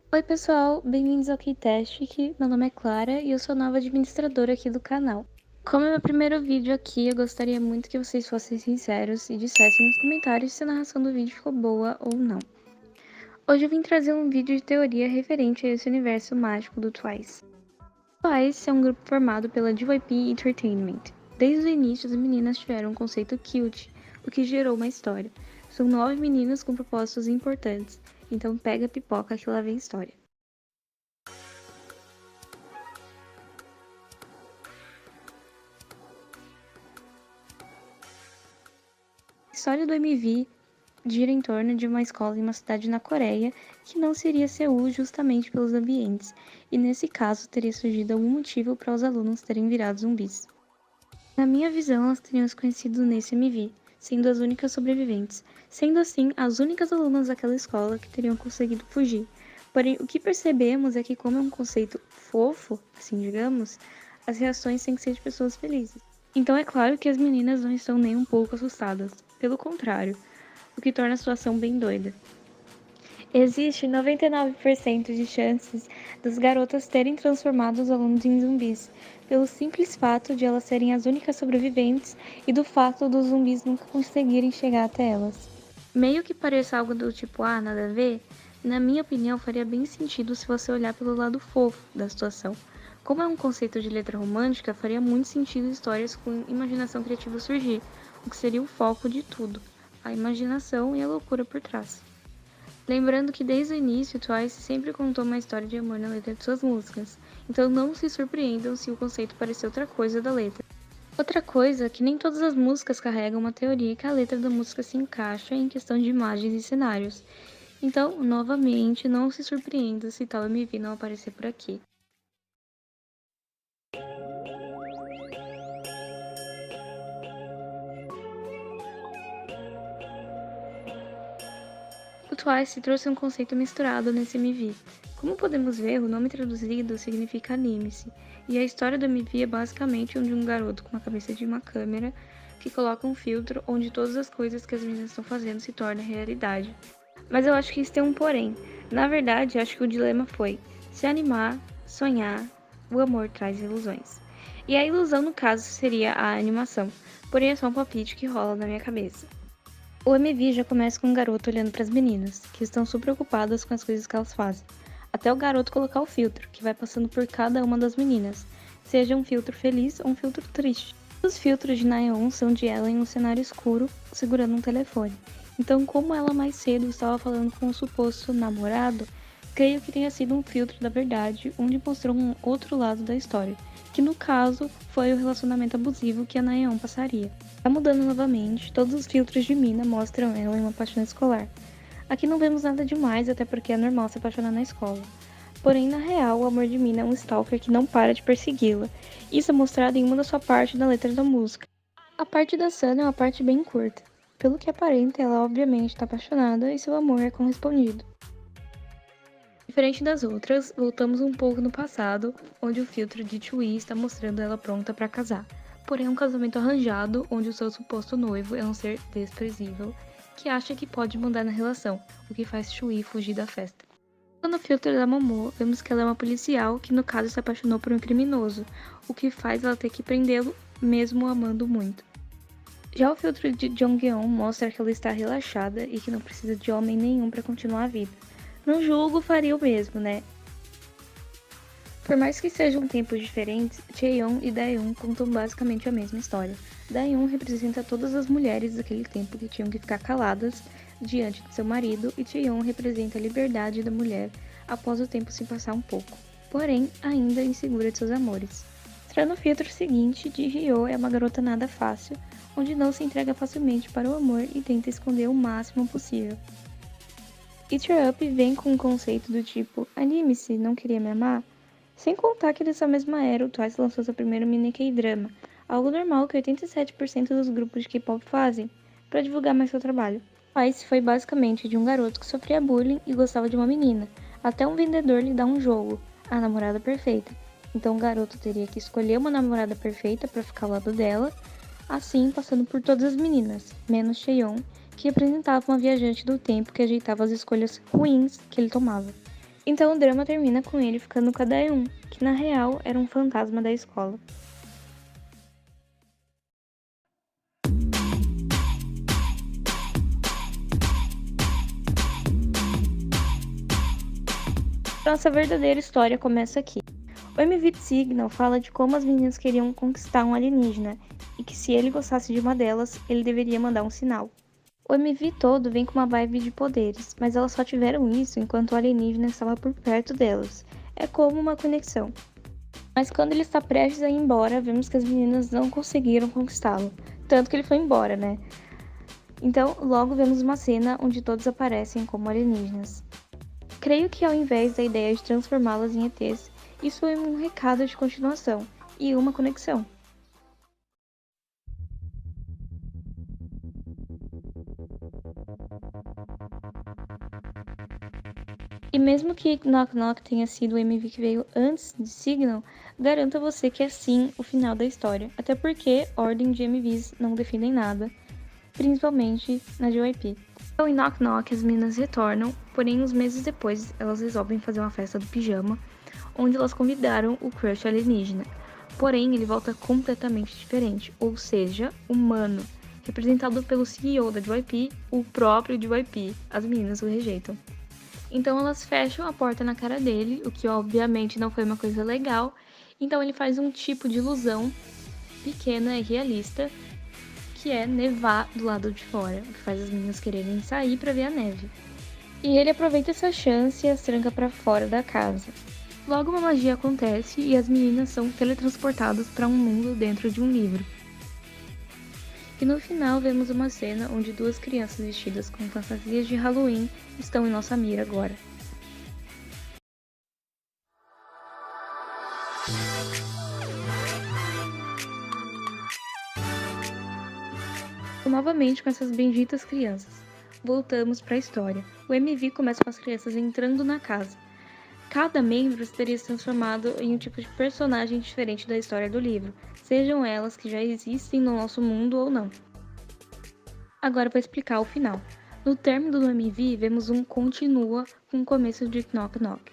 Oi pessoal, bem-vindos ao K-Test, meu nome é Clara e eu sou nova administradora aqui do canal. Como é meu primeiro vídeo aqui, eu gostaria muito que vocês fossem sinceros e dissessem nos comentários se a narração do vídeo ficou boa ou não. Hoje eu vim trazer um vídeo de teoria referente a esse universo mágico do Twice. Twice é um grupo formado pela JYP Entertainment. Desde o início, as meninas tiveram um conceito cute, o que gerou uma história. São 9 meninas com propósitos importantes, então pega a pipoca que lá vem história. A história do MV gira em torno de uma escola em uma cidade na Coreia que não seria Seul justamente pelos ambientes, e nesse caso teria surgido algum motivo para os alunos terem virado zumbis. Na minha visão, elas teriam se conhecido nesse MV, sendo as únicas sobreviventes, sendo assim as únicas alunas daquela escola que teriam conseguido fugir. Porém, o que percebemos é que, como é um conceito fofo, assim digamos, as reações têm que ser de pessoas felizes. Então é claro que as meninas não estão nem um pouco assustadas, pelo contrário, o que torna a situação bem doida. Existe 99% de chances das garotas terem transformado os alunos em zumbis, pelo simples fato de elas serem as únicas sobreviventes e do fato dos zumbis nunca conseguirem chegar até elas. Meio que pareça algo do tipo, nada a ver, na minha opinião faria bem sentido se você olhar pelo lado fofo da situação. Como é um conceito de letra romântica, faria muito sentido histórias com imaginação criativa surgir, o que seria o foco de tudo, a imaginação e a loucura por trás. Lembrando que desde o início, Twice sempre contou uma história de amor na letra de suas músicas, então não se surpreendam se o conceito parecer outra coisa da letra. Outra coisa é que nem todas as músicas carregam uma teoria que a letra da música se encaixa em questão de imagens e cenários. Então, novamente, não se surpreenda se tal MV não aparecer por aqui. O Twice trouxe um conceito misturado nesse MV. Como podemos ver, o nome traduzido significa anime-se, e a história do MV é basicamente de um garoto com a cabeça de uma câmera que coloca um filtro onde todas as coisas que as meninas estão fazendo se tornam realidade. Mas eu acho que isso tem um porém. Na verdade, acho que o dilema foi se animar, sonhar, o amor traz ilusões. E a ilusão, no caso, seria a animação, porém é só um palpite que rola na minha cabeça. O MV já começa com um garoto olhando para as meninas, que estão super ocupadas com as coisas que elas fazem, até o garoto colocar o filtro, que vai passando por cada uma das meninas, seja um filtro feliz ou um filtro triste. Os filtros de Naeon são de ela em um cenário escuro, segurando um telefone. Então, como ela mais cedo estava falando com o suposto namorado, creio que tenha sido um filtro da verdade, onde mostrou um outro lado da história, que no caso foi o relacionamento abusivo que a Naeon passaria. Tá mudando novamente, todos os filtros de Mina mostram ela em uma paixão escolar. Aqui não vemos nada demais, até porque é normal se apaixonar na escola. Porém, na real, o amor de Mina é um stalker que não para de persegui-la. Isso é mostrado em uma da sua parte da letra da música. A parte da Sana é uma parte bem curta. Pelo que aparenta, ela obviamente está apaixonada e seu amor é correspondido. Diferente das outras, voltamos um pouco no passado, onde o filtro de Chui está mostrando ela pronta para casar. Porém, é um casamento arranjado, onde o seu suposto noivo é um ser desprezível, que acha que pode mandar na relação, o que faz Chui fugir da festa. No filtro da Momo, vemos que ela é uma policial que no caso se apaixonou por um criminoso, o que faz ela ter que prendê-lo, mesmo o amando muito. Já o filtro de Jonghyun mostra que ela está relaxada e que não precisa de homem nenhum para continuar a vida. Não julgo, faria o mesmo, né? Por mais que sejam tempos diferentes, Chaeyoung e Daeun contam basicamente a mesma história. Daeun representa todas as mulheres daquele tempo que tinham que ficar caladas diante de seu marido, e Chaeyoung representa a liberdade da mulher após o tempo se passar um pouco, porém ainda insegura de seus amores. Já no filtro seguinte, Ji-hyo é uma garota nada fácil, onde não se entrega facilmente para o amor e tenta esconder o máximo possível. Eat Her Up vem com um conceito do tipo anime-se, não queria me amar? Sem contar que nessa mesma era o Twice lançou seu primeiro mini K-drama, algo normal que 87% dos grupos de K-pop fazem, para divulgar mais seu trabalho. Twice foi basicamente de um garoto que sofria bullying e gostava de uma menina, até um vendedor lhe dar um jogo, a namorada perfeita. Então o garoto teria que escolher uma namorada perfeita para ficar ao lado dela, assim passando por todas as meninas, menos Cheon, que representava uma viajante do tempo que ajeitava as escolhas ruins que ele tomava. Então o drama termina com ele ficando com a Daeun, que na real era um fantasma da escola. Nossa verdadeira história começa aqui. O MV Signal fala de como as meninas queriam conquistar um alienígena e que se ele gostasse de uma delas, ele deveria mandar um sinal. O MV todo vem com uma vibe de poderes, mas elas só tiveram isso enquanto o alienígena estava por perto delas. É como uma conexão. Mas quando ele está prestes a ir embora, vemos que as meninas não conseguiram conquistá-lo. Tanto que ele foi embora, né? Então, logo vemos uma cena onde todos aparecem como alienígenas. Creio que ao invés da ideia de transformá-las em ETs, isso foi um recado de continuação e uma conexão. E mesmo que Knock Knock tenha sido o MV que veio antes de Signal, garanto a você que é sim o final da história, até porque ordem de MVs não definem nada, principalmente na JYP. Então em Knock Knock as meninas retornam, porém uns meses depois elas resolvem fazer uma festa do pijama, onde elas convidaram o crush alienígena. Porém ele volta completamente diferente, ou seja, humano, representado pelo CEO da JYP, o próprio JYP. As meninas o rejeitam. Então elas fecham a porta na cara dele, o que obviamente não foi uma coisa legal. Então ele faz um tipo de ilusão pequena e realista, que é nevar do lado de fora, o que faz as meninas quererem sair para ver a neve. E ele aproveita essa chance e as tranca para fora da casa. Logo uma magia acontece e as meninas são teletransportadas para um mundo dentro de um livro. E no final vemos uma cena onde duas crianças vestidas com fantasias de Halloween estão em nossa mira agora. E novamente com essas benditas crianças. Voltamos para a história. O MV começa com as crianças entrando na casa. Cada membro teria se transformado em um tipo de personagem diferente da história do livro, sejam elas que já existem no nosso mundo ou não. Agora vou explicar o final. No término do MV, vemos um continua com o começo de Knock Knock.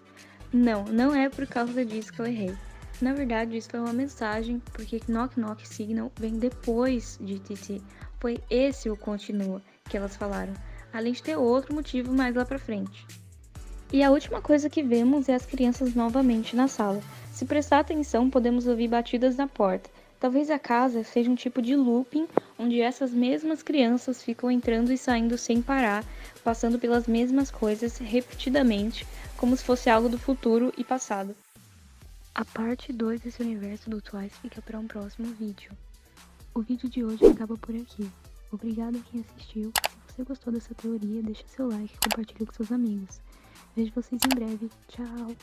Não é por causa disso que eu errei. Na verdade, isso foi uma mensagem, porque Knock Knock Signal vem depois de TT. Foi esse o continua que elas falaram, além de ter outro motivo mais lá pra frente. E a última coisa que vemos é as crianças novamente na sala. Se prestar atenção, podemos ouvir batidas na porta. Talvez a casa seja um tipo de looping, onde essas mesmas crianças ficam entrando e saindo sem parar, passando pelas mesmas coisas repetidamente, como se fosse algo do futuro e passado. A parte 2 desse universo do Twice fica para um próximo vídeo. O vídeo de hoje acaba por aqui. Obrigado a quem assistiu. Se você gostou dessa teoria, deixa seu like e compartilhe com seus amigos. Vejo vocês em breve. Tchau!